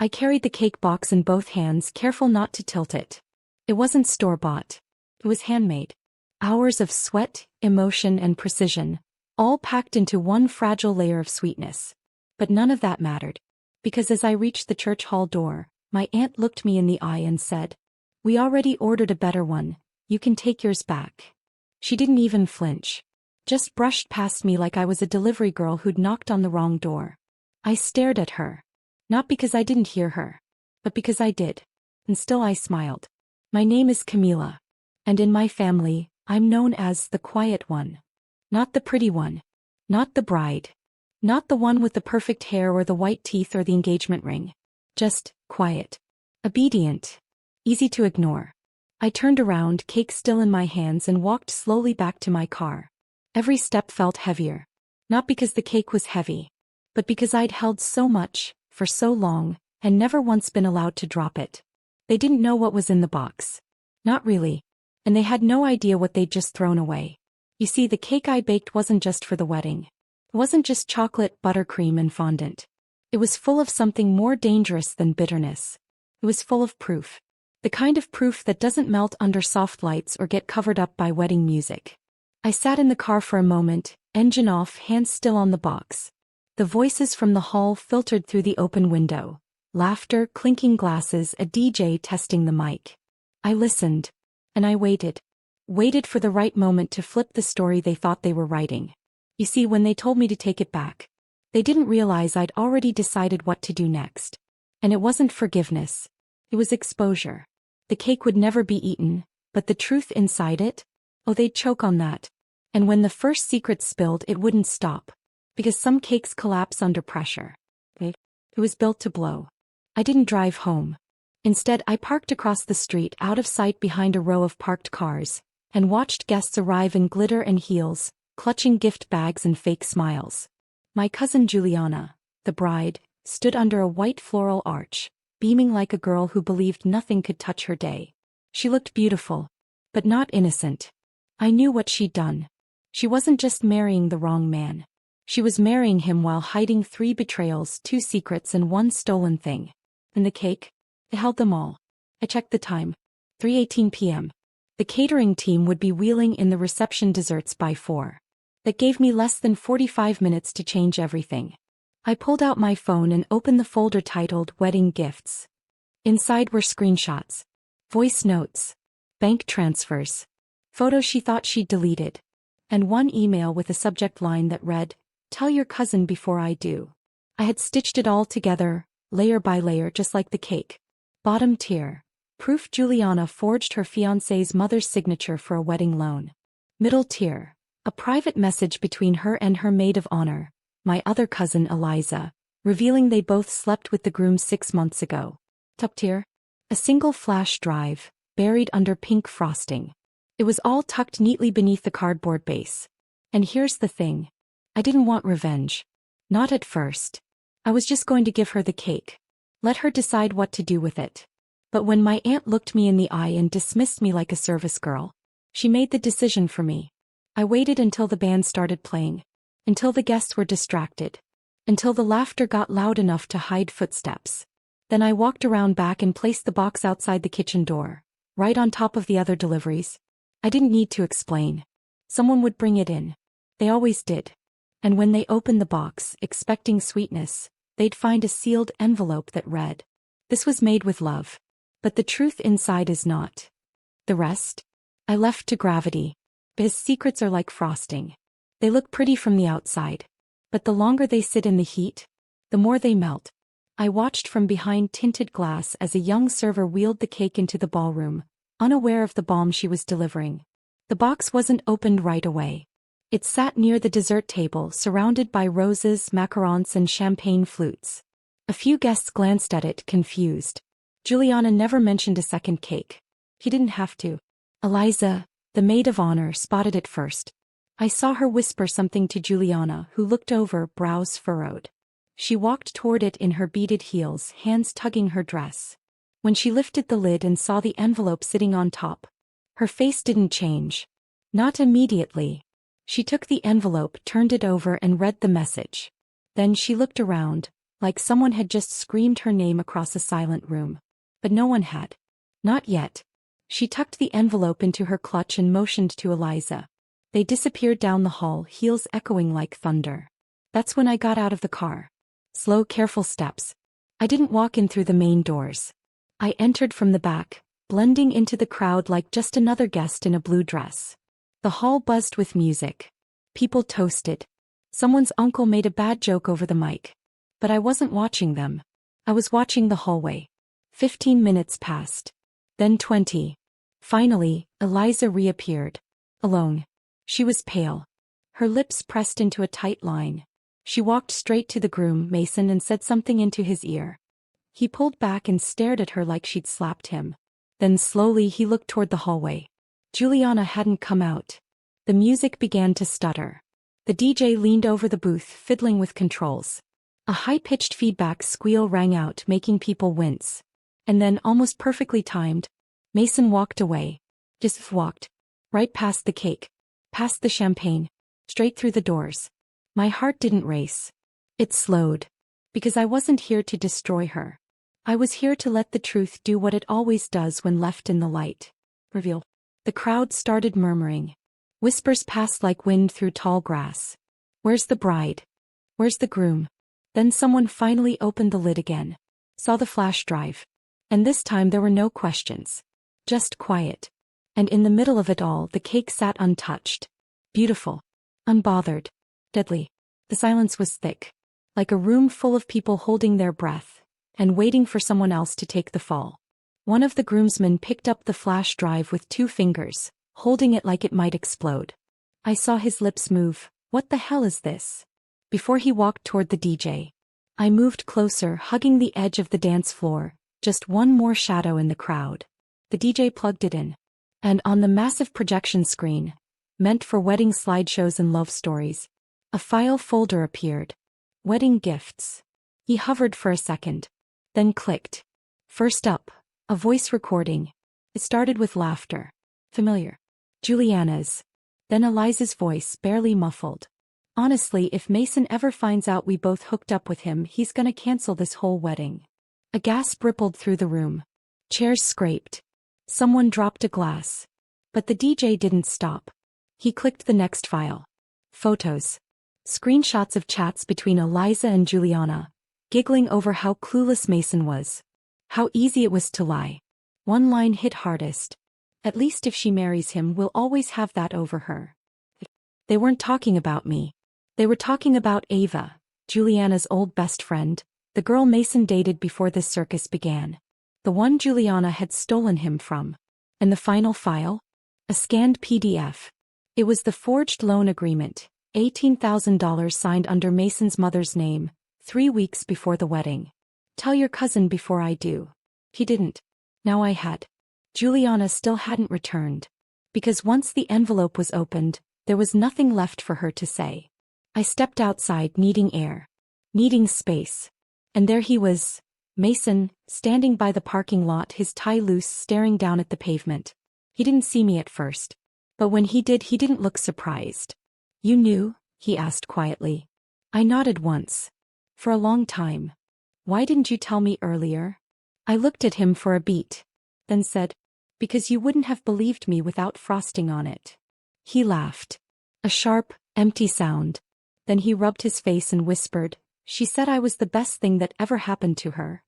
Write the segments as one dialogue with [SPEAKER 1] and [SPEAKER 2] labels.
[SPEAKER 1] I carried the cake box in both hands, careful not to tilt it. It wasn't store-bought. It was handmade. Hours of sweat, emotion, and precision, all packed into one fragile layer of sweetness. But none of that mattered. Because as I reached the church hall door, my aunt looked me in the eye and said, "We already ordered a better one, you can take yours back." She didn't even flinch. Just brushed past me like I was a delivery girl who'd knocked on the wrong door. I stared at her. Not because I didn't hear her, but because I did. And still I smiled. My name is Camila. And in my family, I'm known as the quiet one. Not the pretty one. Not the bride. Not the one with the perfect hair or the white teeth or the engagement ring. Just quiet. Obedient. Easy to ignore. I turned around, cake still in my hands, and walked slowly back to my car. Every step felt heavier. Not because the cake was heavy, but because I'd held so much, for so long, and never once been allowed to drop it. They didn't know what was in the box. Not really. And they had no idea what they'd just thrown away. You see, the cake I baked wasn't just for the wedding. It wasn't just chocolate, buttercream, and fondant. It was full of something more dangerous than bitterness. It was full of proof. The kind of proof that doesn't melt under soft lights or get covered up by wedding music. I sat in the car for a moment, engine off, hands still on the box. The voices from the hall filtered through the open window. Laughter, clinking glasses, a DJ testing the mic. I listened. And I waited. Waited for the right moment to flip the story they thought they were writing. You see, when they told me to take it back, they didn't realize I'd already decided what to do next. And it wasn't forgiveness. It was exposure. The cake would never be eaten, but the truth inside it? Oh, they'd choke on that. And when the first secret spilled, it wouldn't stop. Because some cakes collapse under pressure. It was built to blow. I didn't drive home. Instead, I parked across the street, out of sight behind a row of parked cars, and watched guests arrive in glitter and heels, clutching gift bags and fake smiles. My cousin Juliana, the bride, stood under a white floral arch, beaming like a girl who believed nothing could touch her day. She looked beautiful, but not innocent. I knew what she'd done. She wasn't just marrying the wrong man. She was marrying him while hiding 3 betrayals, 2 secrets, and 1 stolen thing. And the cake? It held them all. I checked the time. 3:18 p.m. The catering team would be wheeling in the reception desserts by 4. That gave me less than 45 minutes to change everything. I pulled out my phone and opened the folder titled Wedding Gifts. Inside were screenshots, voice notes, bank transfers, photos she thought she'd deleted, and one email with a subject line that read, "Tell your cousin before I do." I had stitched it all together, layer by layer, just like the cake. Bottom tier. Proof Juliana forged her fiancé's mother's signature for a wedding loan. Middle tier. A private message between her and her maid of honor, my other cousin Eliza, revealing they both slept with the groom 6 months ago. Top tier. A single flash drive, buried under pink frosting. It was all tucked neatly beneath the cardboard base. And here's the thing. I didn't want revenge. Not at first. I was just going to give her the cake. Let her decide what to do with it. But when my aunt looked me in the eye and dismissed me like a service girl, she made the decision for me. I waited until the band started playing. Until the guests were distracted. Until the laughter got loud enough to hide footsteps. Then I walked around back and placed the box outside the kitchen door, right on top of the other deliveries. I didn't need to explain. Someone would bring it in. They always did. And when they opened the box, expecting sweetness, they'd find a sealed envelope that read, "This was made with love. But the truth inside is not." The rest? I left to gravity. Because secrets are like frosting. They look pretty from the outside. But the longer they sit in the heat, the more they melt. I watched from behind tinted glass as a young server wheeled the cake into the ballroom, unaware of the bomb she was delivering. The box wasn't opened right away. It sat near the dessert table, surrounded by roses, macarons, and champagne flutes. A few guests glanced at it, confused. Juliana never mentioned a second cake. He didn't have to. Eliza, the maid of honor, spotted it first. I saw her whisper something to Juliana, who looked over, brows furrowed. She walked toward it in her beaded heels, hands tugging her dress. When she lifted the lid and saw the envelope sitting on top, her face didn't change. Not immediately. She took the envelope, turned it over, and read the message. Then she looked around, like someone had just screamed her name across a silent room. But no one had. Not yet. She tucked the envelope into her clutch and motioned to Eliza. They disappeared down the hall, heels echoing like thunder. That's when I got out of the car. Slow, careful steps. I didn't walk in through the main doors. I entered from the back, blending into the crowd like just another guest in a blue dress. The hall buzzed with music. People toasted. Someone's uncle made a bad joke over the mic. But I wasn't watching them. I was watching the hallway. 15 minutes passed. Then 20. Finally, Eliza reappeared. Alone. She was pale. Her lips pressed into a tight line. She walked straight to the groom, Mason, and said something into his ear. He pulled back and stared at her like she'd slapped him. Then slowly he looked toward the hallway. Juliana hadn't come out. The music began to stutter. The DJ leaned over the booth, fiddling with controls. A high-pitched feedback squeal rang out, making people wince. And then, almost perfectly timed, Mason walked away. Just walked. Right past the cake. Past the champagne. Straight through the doors. My heart didn't race. It slowed. Because I wasn't here to destroy her. I was here to let the truth do what it always does when left in the light. Reveal. The crowd started murmuring. Whispers passed like wind through tall grass. Where's the bride? Where's the groom? Then someone finally opened the lid again. Saw the flash drive. And this time there were no questions. Just quiet. And in the middle of it all, the cake sat untouched. Beautiful. Unbothered. Deadly. The silence was thick. Like a room full of people holding their breath. And waiting for someone else to take the fall. One of the groomsmen picked up the flash drive with 2 fingers, holding it like it might explode. I saw his lips move. What the hell is this? Before he walked toward the DJ. I moved closer, hugging the edge of the dance floor, just one more shadow in the crowd. The DJ plugged it in. And on the massive projection screen, meant for wedding slideshows and love stories, a file folder appeared. Wedding gifts. He hovered for a second. Then clicked. First up, a voice recording. It started with laughter. Familiar. Juliana's. Then Eliza's voice, barely muffled. Honestly, if Mason ever finds out we both hooked up with him, he's gonna cancel this whole wedding. A gasp rippled through the room. Chairs scraped. Someone dropped a glass. But the DJ didn't stop. He clicked the next file. Photos. Screenshots of chats between Eliza and Juliana, giggling over how clueless Mason was. How easy it was to lie. One line hit hardest. At least if she marries him, we'll always have that over her. They weren't talking about me. They were talking about Ava, Juliana's old best friend, the girl Mason dated before this circus began. The one Juliana had stolen him from. And the final file? A scanned PDF. It was the forged loan agreement, $18,000 signed under Mason's mother's name, 3 weeks before the wedding. Tell your cousin before I do. He didn't. Now I had. Juliana still hadn't returned. Because once the envelope was opened, there was nothing left for her to say. I stepped outside, needing air. Needing space. And there he was, Mason, standing by the parking lot, his tie loose, staring down at the pavement. He didn't see me at first. But when he did, he didn't look surprised. You knew? He asked quietly. I nodded once. For a long time. Why didn't you tell me earlier? I looked at him for a beat. Then said, because you wouldn't have believed me without frosting on it. He laughed. A sharp, empty sound. Then he rubbed his face and whispered, she said I was the best thing that ever happened to her.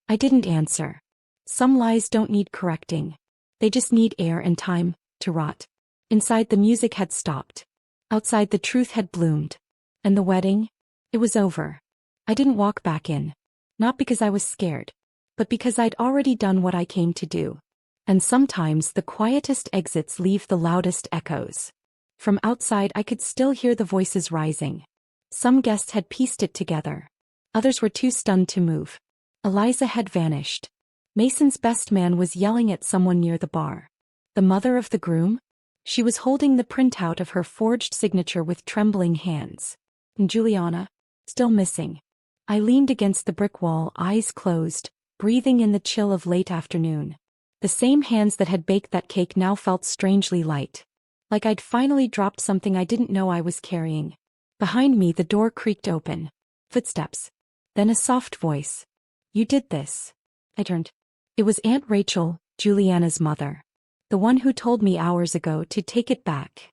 [SPEAKER 1] I didn't answer. Some lies don't need correcting. They just need air and time to rot. Inside, the music had stopped. Outside, the truth had bloomed. And the wedding? It was over. I didn't walk back in. Not because I was scared. But because I'd already done what I came to do. And sometimes the quietest exits leave the loudest echoes. From outside, I could still hear the voices rising. Some guests had pieced it together. Others were too stunned to move. Eliza had vanished. Mason's best man was yelling at someone near the bar. The mother of the groom? She was holding the printout of her forged signature with trembling hands. And Juliana? Still missing. I leaned against the brick wall, eyes closed, breathing in the chill of late afternoon. The same hands that had baked that cake now felt strangely light. Like I'd finally dropped something I didn't know I was carrying. Behind me, the door creaked open. Footsteps. Then a soft voice. You did this. I turned. It was Aunt Rachel, Juliana's mother. The one who told me hours ago to take it back.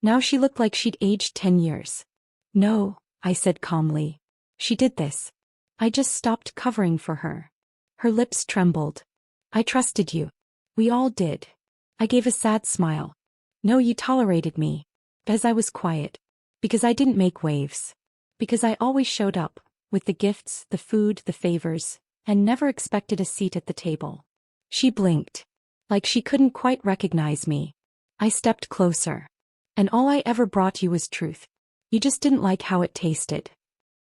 [SPEAKER 1] Now she looked like she'd aged 10 years. No, I said calmly. She did this. I just stopped covering for her. Her lips trembled. I trusted you. We all did. I gave a sad smile. No, you tolerated me. Because I was quiet. Because I didn't make waves. Because I always showed up, with the gifts, the food, the favors, and never expected a seat at the table. She blinked. Like she couldn't quite recognize me. I stepped closer. And all I ever brought you was truth. You just didn't like how it tasted.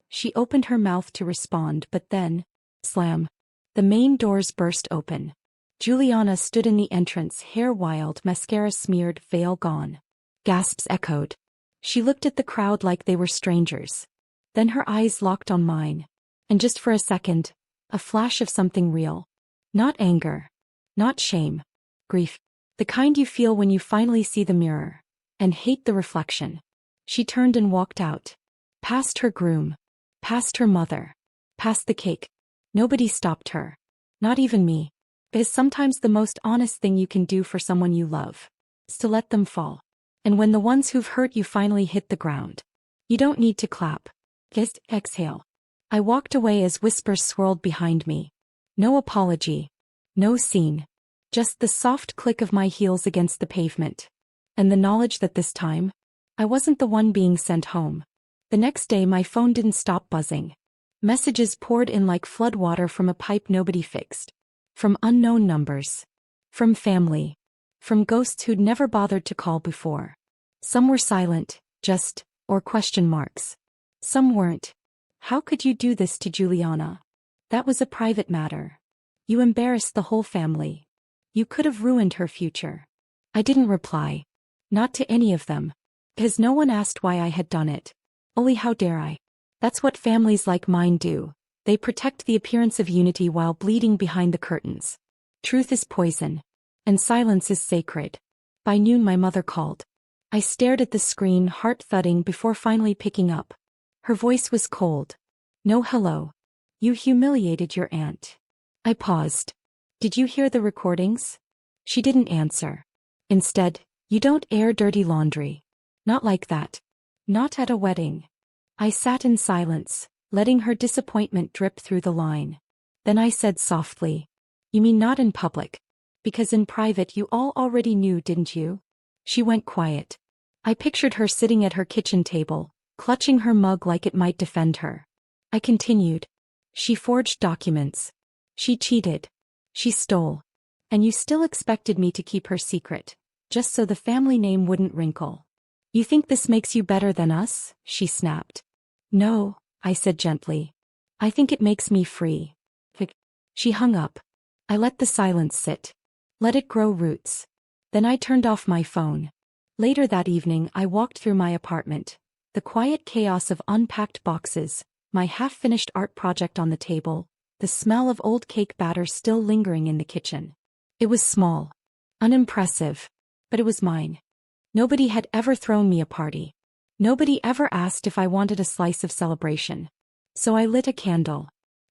[SPEAKER 1] She opened her mouth to respond, but then, slam. The main doors burst open. Juliana stood in the entrance, hair wild, mascara smeared, veil gone. Gasps echoed. She looked at the crowd like they were strangers. Then her eyes locked on mine. And just for a second, a flash of something real. Not anger. Not shame. Grief. The kind you feel when you finally see the mirror. And hate the reflection. She turned and walked out. Past her groom. Past her mother. Past the cake. Nobody stopped her. Not even me. Because sometimes the most honest thing you can do for someone you love is to let them fall. And when the ones who've hurt you finally hit the ground, you don't need to clap. Just exhale. I walked away as whispers swirled behind me. No apology. No scene. Just the soft click of my heels against the pavement. And the knowledge that this time, I wasn't the one being sent home. The next day my phone didn't stop buzzing. Messages poured in like floodwater from a pipe nobody fixed. From unknown numbers. From family. From ghosts who'd never bothered to call before. Some were silent, just, or question marks. Some weren't. How could you do this to Juliana? That was a private matter. You embarrassed the whole family. You could have ruined her future. I didn't reply. Not to any of them. Because no one asked why I had done it. Only how dare I? That's what families like mine do. They protect the appearance of unity while bleeding behind the curtains. Truth is poison. And silence is sacred. By noon my mother called. I stared at the screen, heart thudding, before finally picking up. Her voice was cold. No hello. You humiliated your aunt. I paused. Did you hear the recordings? She didn't answer. Instead, you don't air dirty laundry. Not like that. Not at a wedding. I sat in silence, letting her disappointment drip through the line. Then I said softly, you mean not in public? Because in private you all already knew, didn't you? She went quiet. I pictured her sitting at her kitchen table, clutching her mug like it might defend her. I continued. She forged documents. She cheated. She stole. And you still expected me to keep her secret, just so the family name wouldn't wrinkle. You think this makes you better than us? She snapped. No, I said gently. I think it makes me free. She hung up. I let the silence sit. Let it grow roots. Then I turned off my phone. Later that evening I walked through my apartment. The quiet chaos of unpacked boxes, my half-finished art project on the table, the smell of old cake batter still lingering in the kitchen. It was small. Unimpressive. But it was mine. Nobody had ever thrown me a party. Nobody ever asked if I wanted a slice of celebration. So I lit a candle.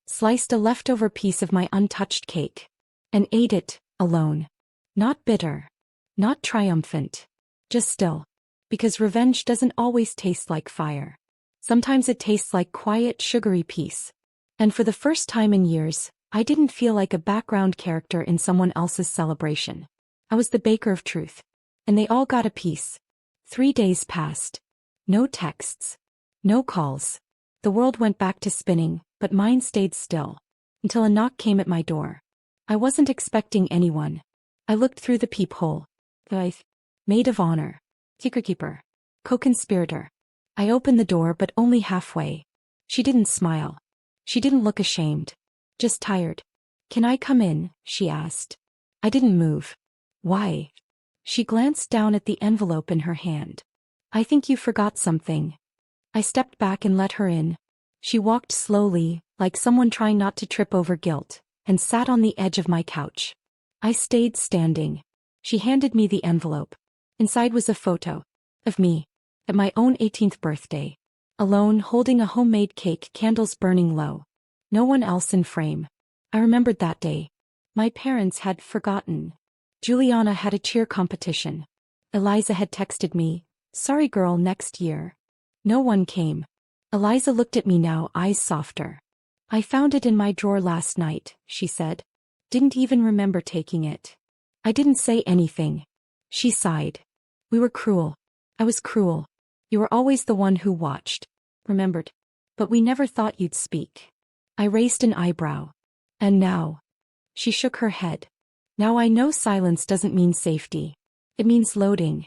[SPEAKER 1] Sliced a leftover piece of my untouched cake. And ate it, alone. Not bitter. Not triumphant. Just still. Because revenge doesn't always taste like fire. Sometimes it tastes like quiet, sugary peace. And for the first time in years, I didn't feel like a background character in someone else's celebration. I was the baker of truth. And they all got a piece. 3 days passed. No texts. No calls. The world went back to spinning, but mine stayed still. Until a knock came at my door. I wasn't expecting anyone. I looked through the peephole. Maid of honor. Secret keeper. Co-conspirator. I opened the door, but only halfway. She didn't smile. She didn't look ashamed. Just tired. Can I come in? She asked. I didn't move. Why? She glanced down at the envelope in her hand. I think you forgot something. I stepped back and let her in. She walked slowly, like someone trying not to trip over guilt, and sat on the edge of my couch. I stayed standing. She handed me the envelope. Inside was a photo of me at my own 18th birthday. Alone, holding a homemade cake, candles burning low. No one else in frame. I remembered that day. My parents had forgotten. Juliana had a cheer competition. Eliza had texted me, "Sorry girl, next year." No one came. Eliza looked at me now, eyes softer. "I found it in my drawer last night," she said. "Didn't even remember taking it." I didn't say anything. She sighed. "We were cruel. I was cruel. You were always the one who watched. Remembered. But we never thought you'd speak." I raised an eyebrow. "And now?" She shook her head. "Now I know silence doesn't mean safety. It means loading."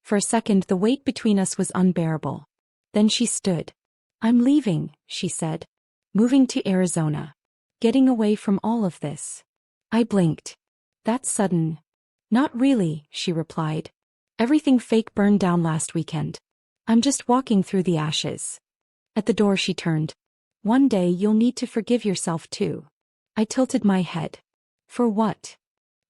[SPEAKER 1] For a second the weight between us was unbearable. Then she stood. "I'm leaving," she said. "Moving to Arizona. Getting away from all of this." I blinked. "That's sudden." "Not really," she replied. "Everything fake burned down last weekend. I'm just walking through the ashes." At the door she turned. "One day you'll need to forgive yourself too." I tilted my head. "For what?"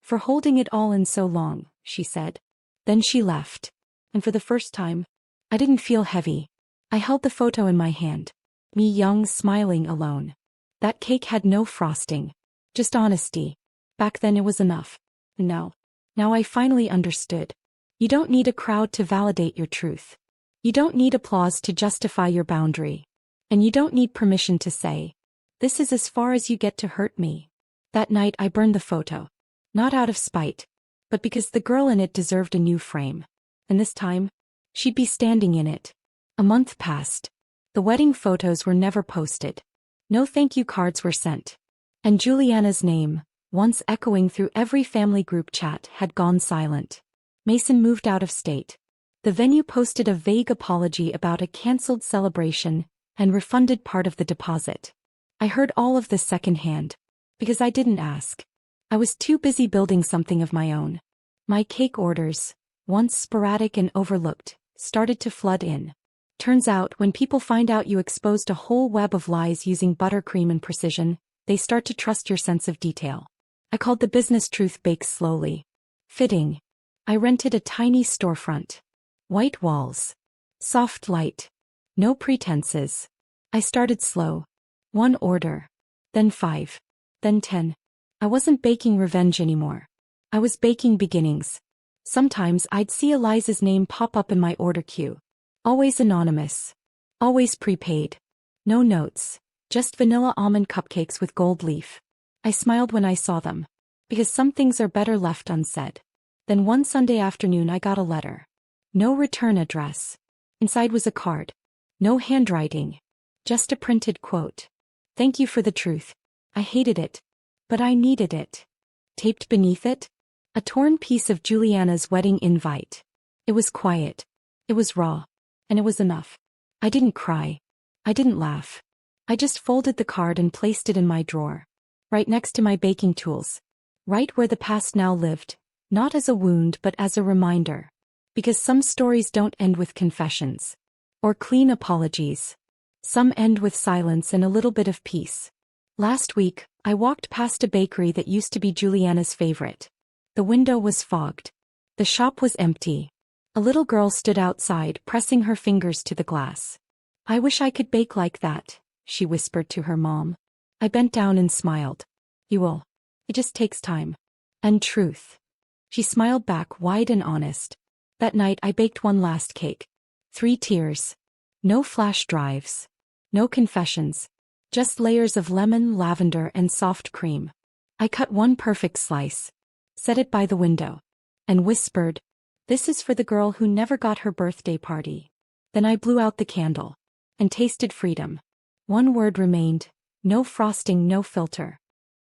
[SPEAKER 1] "For holding it all in so long," she said. Then she left. And for the first time, I didn't feel heavy. I held the photo in my hand. Me young, smiling, alone. That cake had no frosting. Just honesty. Back then it was enough. Now I finally understood. You don't need a crowd to validate your truth. You don't need applause to justify your boundary. And you don't need permission to say, "This is as far as you get to hurt me." That night I burned the photo. Not out of spite, but because the girl in it deserved a new frame. And this time, she'd be standing in it. A month passed. The wedding photos were never posted. No thank you cards were sent. And Juliana's name, once echoing through every family group chat, had gone silent. Mason moved out of state. The venue posted a vague apology about a cancelled celebration and refunded part of the deposit. I heard all of this secondhand. Because I didn't ask. I was too busy building something of my own. My cake orders, once sporadic and overlooked, started to flood in. Turns out, when people find out you exposed a whole web of lies using buttercream and precision, they start to trust your sense of detail. I called the business truth baked slowly. Fitting. I rented a tiny storefront. White walls. Soft light. No pretenses. I started slow. 1 order. Then 5. Then 10. I wasn't baking revenge anymore. I was baking beginnings. Sometimes I'd see Eliza's name pop up in my order queue. Always anonymous. Always prepaid. No notes. Just vanilla almond cupcakes with gold leaf. I smiled when I saw them. Because some things are better left unsaid. Then one Sunday afternoon I got a letter. No return address. Inside was a card. No handwriting. Just a printed quote. "Thank you for the truth. I hated it. But I needed it." Taped beneath it? A torn piece of Juliana's wedding invite. It was quiet. It was raw. And it was enough. I didn't cry. I didn't laugh. I just folded the card and placed it in my drawer. Right next to my baking tools. Right where the past now lived. Not as a wound but as a reminder. Because some stories don't end with confessions. Or clean apologies. Some end with silence and a little bit of peace. Last week, I walked past a bakery that used to be Juliana's favorite. The window was fogged. The shop was empty. A little girl stood outside, pressing her fingers to the glass. "I wish I could bake like that," she whispered to her mom. I bent down and smiled. "You will. It just takes time. And truth." She smiled back, wide and honest. That night I baked one last cake. 3 tiers. No flash drives. No confessions. Just layers of lemon, lavender, and soft cream. I cut one perfect slice. Set it by the window. And whispered, "This is for the girl who never got her birthday party." Then I blew out the candle. And tasted freedom. One word remained. No frosting, no filter.